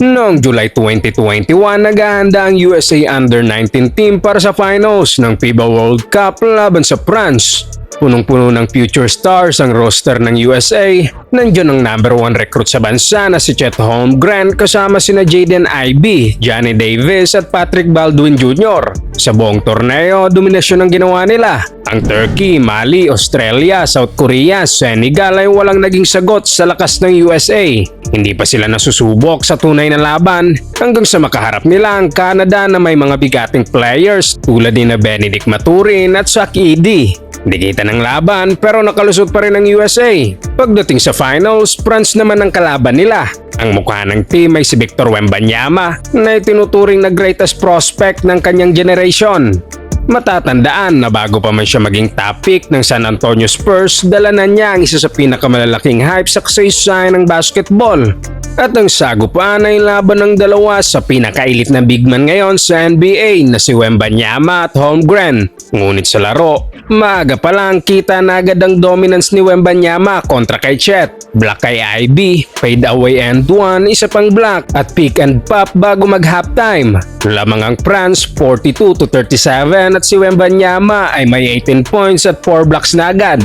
Noong July 2021, naghahanda ang USA Under-19 team para sa finals ng FIBA World Cup laban sa France. Punong-puno ng future stars ang roster ng USA. Nandiyan ang number 1 recruit sa bansa na si Chet Holmgren kasama sina Jaden Ivey, Johnny Davis at Patrick Baldwin Jr. Sa buong torneo, dominasyon ang ginawa nila. Ang Turkey, Mali, Australia, South Korea, Senegal ay walang naging sagot sa lakas ng USA. Hindi pa sila nasusubok sa tunay na laban hanggang sa makaharap nila ang Canada na may mga bigating players tulad ni Benedict Maturin at Zach Edey. Digita ng laban pero nakalusot pa rin ang USA. Pagdating sa finals, France naman ang kalaban nila. Ang mukha ng team ay si Victor Wembanyama na itinuturing na greatest prospect ng kanyang generation. Matatandaan na bago pa man siya maging top pick ng San Antonio Spurs, dala na niya ang isa sa pinakamalalaking hype sa kasaysayan ng basketball. At ang sagupan ay laban ng dalawa sa pinakailit na big man ngayon sa NBA na si Wembanyama at Holmgren. Ngunit sa laro, maaga pa lang kita na agad ang dominance ni Wembanyama kontra kay Chet. Block kay Ivey, fade away and one, isa pang block at pick and pop bago mag halftime. Lamang ang France 42-37 at si Wembanyama ay may 18 points at 4 blocks na agad.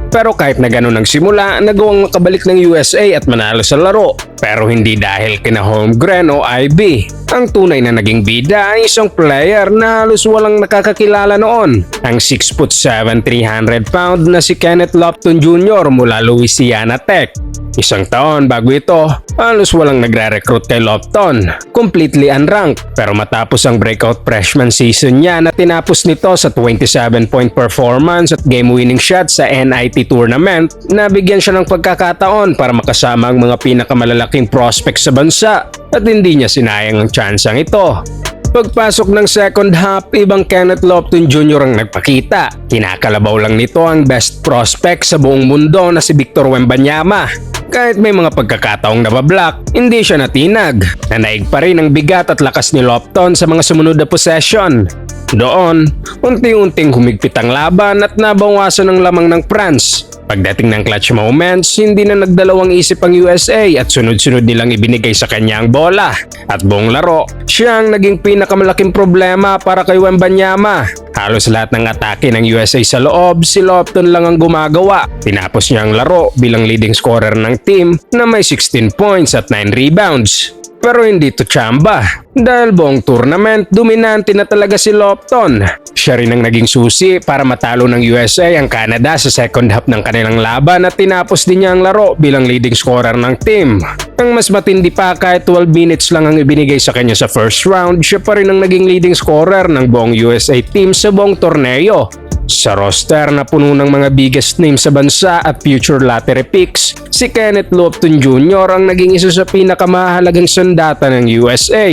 Pero kahit na ganun ang simula, nagawang makabalik ng USA at manalo sa laro. Pero hindi dahil kina Holmgren o Ivey. Ang tunay na naging bida ay isang player na halos walang nakakakilala noon. Ang 6'7", 300 pound na si Kenneth Lofton Jr. mula Louisiana Tech. Isang taon bago ito, halos walang nagre-recruit kay Lofton. Completely unranked. Pero matapos ang breakout freshman season niya na tinapos nito sa 27-point performance at game-winning shot sa NIT tournament, nabigyan siya ng pagkakataon para makasama ang mga pinakamalalaking prospects sa bansa at hindi niya sinayang ang tsansang ito. Pagpasok ng second half, ibang Kenneth Lofton Jr. ang nagpakita. Kinakalabaw lang nito ang best prospect sa buong mundo na si Victor Wembanyama. Kahit may mga pagkakataong nabablock, hindi siya natinag. Nanaig pa rin ang bigat at lakas ni Lofton sa mga sumunod na possession. Doon, unti-unting humigpit ang laban at nabawasan ang lamang ng France. Pagdating ng clutch moments, hindi na nagdalawang isip ang USA at sunod-sunod nilang ibinigay sa kanya ang bola. At buong laro, siya ang naging pinakamalaking problema para kay Wembanyama. Halos lahat ng atake ng USA sa loob, si Lofton lang ang gumagawa. Tinapos niya ang laro bilang leading scorer ng team na may 16 points at 9 rebounds. Pero hindi to tsamba. Dahil buong tournament, dominante na talaga si Lofton. Siya rin ang naging susi para matalo ng USA ang Canada sa second half ng kanilang laban at tinapos din niya ang laro bilang leading scorer ng team. Ang mas matindi pa, kahit 12 minutes lang ang ibinigay sa kanya sa first round, siya pa rin ang naging leading scorer ng buong USA team sa buong torneo. Sa roster na puno ng mga biggest names sa bansa at future lottery picks, si Kenneth Lofton Jr. ang naging isa sa pinakamahalagang sandata ng USA.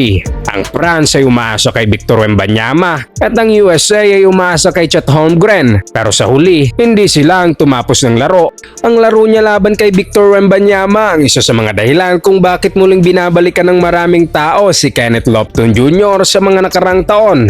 Ang France ay umaasa kay Victor Wembanyama at ang USA ay umaasa kay Chet Holmgren. Pero sa huli, hindi sila ang tumapos ng laro. Ang laro niya laban kay Victor Wembanyama ang isa sa mga dahilan kung bakit muling binabalikan ng maraming tao si Kenneth Lofton Jr. sa mga nakarang taon.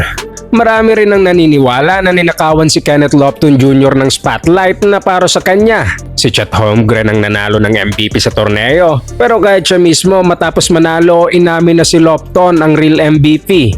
Marami rin ang naniniwala na ninakawan si Kenneth Lofton Jr. ng spotlight na para sa kanya. Si Chet Holmgren ang nanalo ng MVP sa torneo. Pero kahit siya mismo matapos manalo, inamin na si Lofton ang real MVP.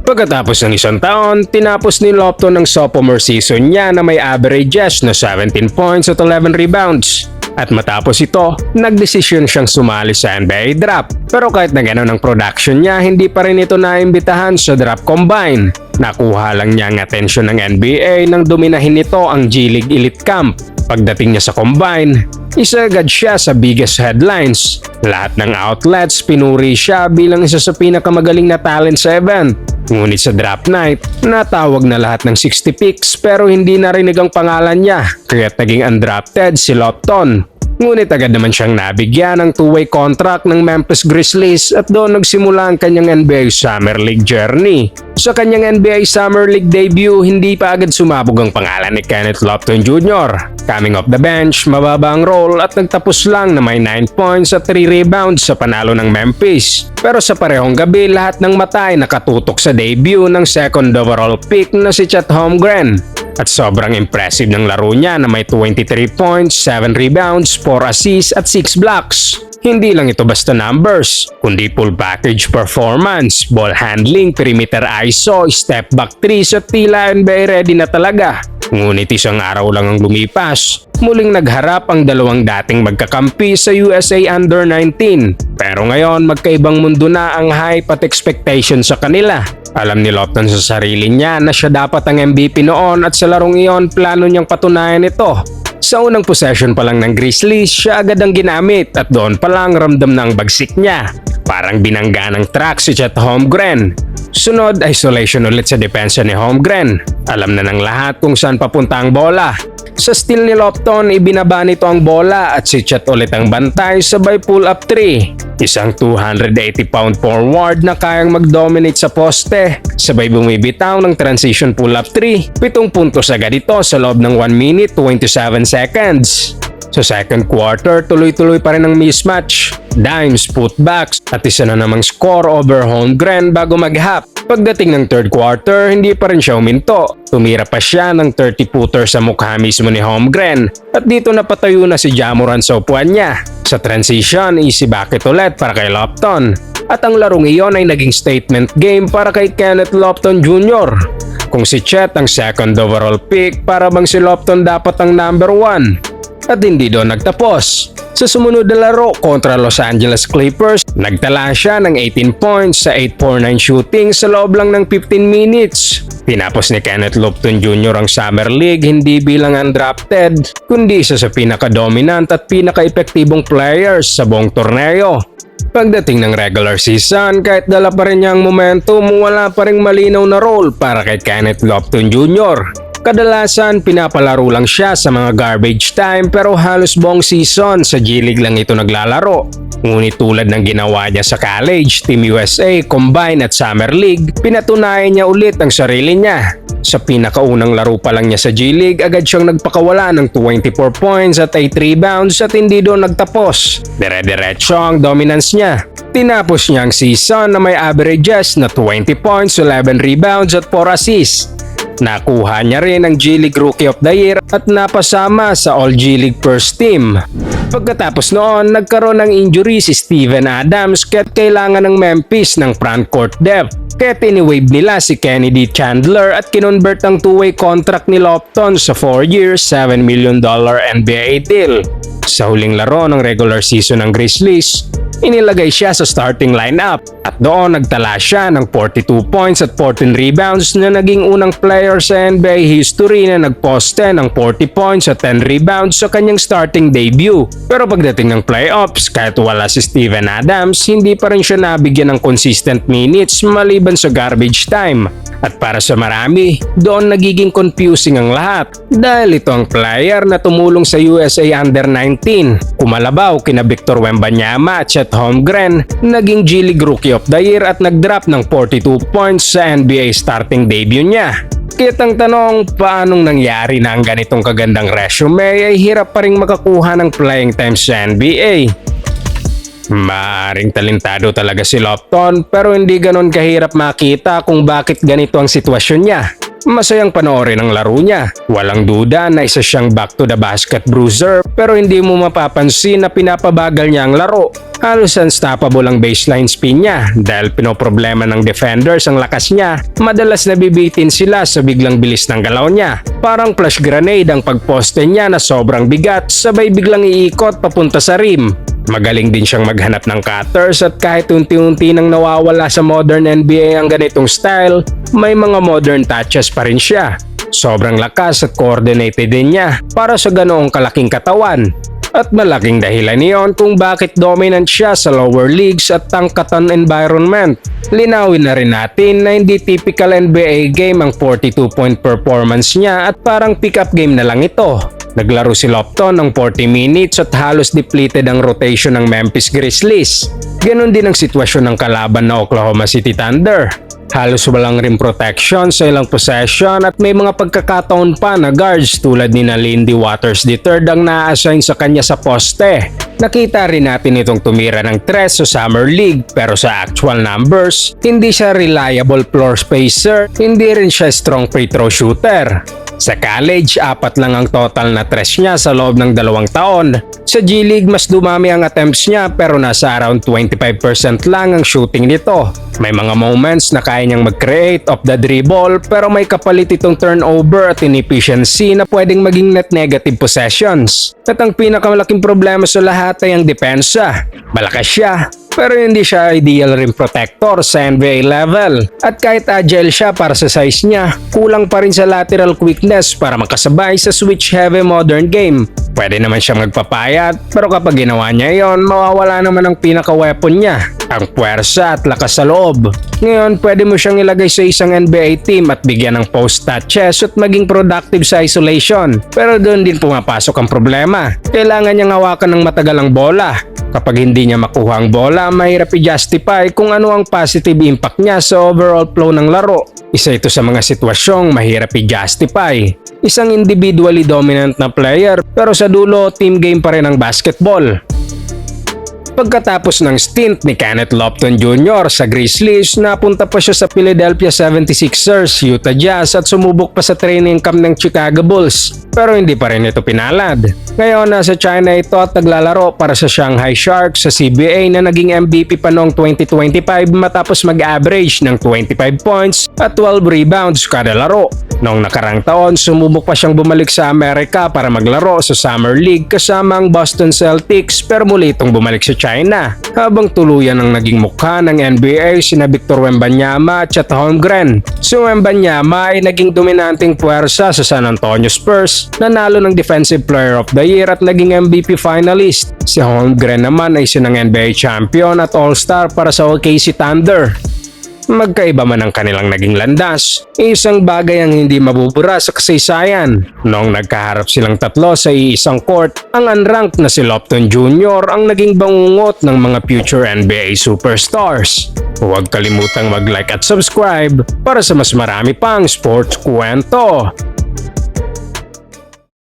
Pagkatapos ng isang taon, tinapos ni Lofton ang sophomore season niya na may averages na 17 points at 11 rebounds. At matapos ito, nagdesisyon siyang sumali sa NBA draft. Pero kahit na gano'n ang production niya, hindi pa rin ito naimbitahan sa draft combine. Nakuha lang niya ang atensyon ng NBA nang dominahin nito ang G League Elite Camp. Pagdating niya sa combine, isa agad siya sa biggest headlines. Lahat ng outlets pinuri siya bilang isa sa pinakamagaling na talent sa event. Ngunit sa draft night, natawag na lahat ng 60 picks pero hindi narinig ang pangalan niya, kaya't naging undrafted si Lofton. Ngunit agad naman siyang nabigyan ng two-way contract ng Memphis Grizzlies at doon nagsimula ang kanyang NBA Summer League journey. Sa kanyang NBA Summer League debut, hindi pa agad sumabog ang pangalan ni Kenneth Lofton Jr. Coming off the bench, mababa ang role at nagtapos lang na may 9 points at 3 rebounds sa panalo ng Memphis. Pero sa parehong gabi, lahat ng mata ay nakatutok sa debut ng second overall pick na si Chet Holmgren. At sobrang impressive ng laro niya na may 23 points, 7 rebounds, 4 assists at 6 blocks. Hindi lang ito basta numbers, kundi full package performance, ball handling, perimeter ISO, step back threes at tila NBA ready na talaga. Ngunit isang araw lang ang lumipas, muling nagharap ang dalawang dating magkakampi sa USA Under-19. Pero ngayon magkaibang mundo na ang hype at expectation sa kanila. Alam ni Lofton sa sarili niya na siya dapat ang MVP noon at sa larong iyon plano niyang patunayan ito. Sa unang possession pa lang ng Grizzlies, siya agad ang ginamit at doon pa lang ramdam na ang bagsik niya. Parang binangga ng track si Chet Holmgren. Sunod, isolation ulit sa depensa ni Holmgren. Alam na ng lahat kung saan papunta ang bola. Sa steal ni Lofton, ibinaba nito ang bola at si Chet ulit ang bantay sabay pull-up 3. Isang 280-pound forward na kayang mag-dominate sa poste. Sabay bumibitaw ng transition pull-up 3. 7 puntos agad ito sa loob ng 1 minute 27 seconds. Sa second quarter, tuloy-tuloy pa rin ang mismatch. Dimes, putbacks at isa na namang score over Holmgren bago mag-half. Pagdating ng third quarter, hindi pa rin siya uminto. Tumira pa siya ng 30-footer sa mukha mismo ni Holmgren at dito napatayo na si Ja Morant sa upuan niya. Sa transition, easy bucket ulit para kay Lofton. At ang larong iyon ay naging statement game para kay Kenneth Lofton Jr. Kung si Chet ang second overall pick, para bang si Lofton dapat ang number 1. At hindi doon nagtapos. Sa sumunod na laro kontra Los Angeles Clippers, nagtala siya ng 18 points sa 8-4-9 shooting sa loob lang ng 15 minutes. Tinapos ni Kenneth Lofton Jr. ang Summer League hindi bilang undrafted, kundi isa sa pinaka-dominant at pinaka-epektibong players sa buong torneo. Pagdating ng regular season, kahit dala pa rin niya ang momentum, wala pa ring malinaw na role para kay Kenneth Lofton Jr. Kadalasan pinapalaro lang siya sa mga garbage time pero halos buong season sa G-League lang ito naglalaro. Ngunit tulad ng ginawa niya sa college, Team USA, Combine at Summer League, pinatunayan niya ulit ang sarili niya. Sa pinakaunang laro pa lang niya sa G-League, agad siyang nagpakawala ng 24 points at 8 rebounds at hindi doon nagtapos. Dire-diretso ang dominance niya. Tinapos niya ang season na may averages na 20 points, 11 rebounds at 4 assists. Nakuha niya rin ang G-League Rookie of the Year at napasama sa All G-League First Team. Pagkatapos noon, nagkaroon ng injury si Steven Adams kaya't kailangan ng Memphis ng frontcourt depth. Kaya tiniwave nila si Kennedy Chandler at kinonvert ang two-way contract ni Lofton sa 4 years, $7 million NBA deal. Sa huling laro ng regular season ng Grizzlies, inilagay siya sa starting lineup at doon nagtala siya ng 42 points at 14 rebounds na naging unang player sa NBA history na nagposte ng 40 points at 10 rebounds sa kanyang starting debut. Pero pagdating ng playoffs, kahit wala si Steven Adams, hindi pa rin siya nabigyan ng consistent minutes maliban sa garbage time. At para sa marami, doon nagiging confusing ang lahat dahil ito ang player na tumulong sa USA Under-19. Kumalabaw kina Victor Wembanyama at Chet Holmgren, naging G-League Rookie of the Year at nag-drop ng 42 points sa NBA starting debut niya. Kaya't ang tanong, paanong nangyari na ang ganitong kagandang resume ay hirap pa rin makakuha ng playing time sa NBA? Maaring talentado talaga si Lofton pero hindi ganon kahirap makita kung bakit ganito ang sitwasyon niya. Masayang panoorin ang laro niya. Walang duda na isa siyang back to the basket bruiser pero hindi mo mapapansin na pinapabagal niya ang laro. Halos unstoppable ang baseline spin niya dahil pinoproblema ng defenders ang lakas niya. Madalas nabibitin sila sa biglang bilis ng galaw niya. Parang flash grenade ang pagposte niya na sobrang bigat sabay biglang iikot papunta sa rim. Magaling din siyang maghanap ng cutters at kahit unti-unti nang nawawala sa modern NBA ang ganitong style, may mga modern touches pa rin siya. Sobrang lakas at coordinated din niya para sa ganoong kalaking katawan. At malaking dahilan niyon kung bakit dominant siya sa lower leagues at tangkatan environment. Linawin na rin natin na hindi typical NBA game ang 42-point performance niya at parang pick-up game na lang ito. Naglaro si Lofton ng 40 minutes at halos depleted ang rotation ng Memphis Grizzlies. Ganon din ang sitwasyon ng kalaban na Oklahoma City Thunder. Halos walang rim protection sa ilang possession at may mga pagkakataon pa na guards tulad ni Lindy Waters III ang na-assign sa kanya sa poste. Nakita rin natin itong tumira ng 3 sa Summer League pero sa actual numbers, hindi siya reliable floor spacer, hindi rin siya strong free throw shooter. Sa college, 4 lang ang total na tres niya sa loob ng 2 taon. Sa G-League, mas dumami ang attempts niya pero nasa around 25% lang ang shooting nito. May mga moments na kaya niyang mag-create off the dribble pero may kapalit itong turnover at inefficiency na pwedeng maging net negative possessions. At ang pinakamalaking problema sa lahat ay ang depensa. Malakas siya, pero hindi siya ideal rim protector sa NBA level. At kahit agile siya para sa size niya, kulang pa rin sa lateral quickness para makasabay sa switch-heavy modern game. Pwede naman siya magpapayat, pero kapag ginawa niya yon, mawawala naman ang pinaka-weapon niya, ang puwersa at lakas sa loob. Ngayon, pwede mo siyang ilagay sa isang NBA team at bigyan ng post touches at maging productive sa isolation. Pero doon din pumapasok ang problema. Kailangan niyang hawakan ng matagal ang bola. Kapag hindi niya makuha ang bola, mahirap i-justify kung ano ang positive impact niya sa overall flow ng laro. Isa ito sa mga sitwasyong mahirap i-justify. Isang individually dominant na player pero sa dulo team game pa rin ang basketball. Pagkatapos ng stint ni Kenneth Lofton Jr. sa Grizzlies, napunta pa siya sa Philadelphia 76ers, Utah Jazz at sumubok pa sa training camp ng Chicago Bulls. Pero hindi pa rin ito pinalad. Ngayon nasa China ito at naglalaro para sa Shanghai Sharks sa CBA na naging MVP pa noong 2025 matapos mag-average ng 25 points at 12 rebounds kada laro. Noong nakarang taon, sumubok pa siyang bumalik sa Amerika para maglaro sa Summer League kasama ang Boston Celtics pero muli itong bumalik sa China. Habang tuluyan ang naging mukha ng NBA sina Victor Wembanyama at Chet Holmgren. Si Wembanyama ay naging dominanteng puwersa sa San Antonio Spurs, nanalo ng Defensive Player of the Year at naging MVP finalist. Si Holmgren naman ay sinang NBA champion at All-Star para sa OKC Thunder. Magkaiba man ang kanilang naging landas, isang bagay ang hindi mabubura sa kasaysayan. Noong nagkaharap silang tatlo sa iisang court, ang unranked na si Lofton Jr. ang naging bangungot ng mga future NBA superstars. Huwag kalimutang mag-like at subscribe para sa mas marami pang sports kwento.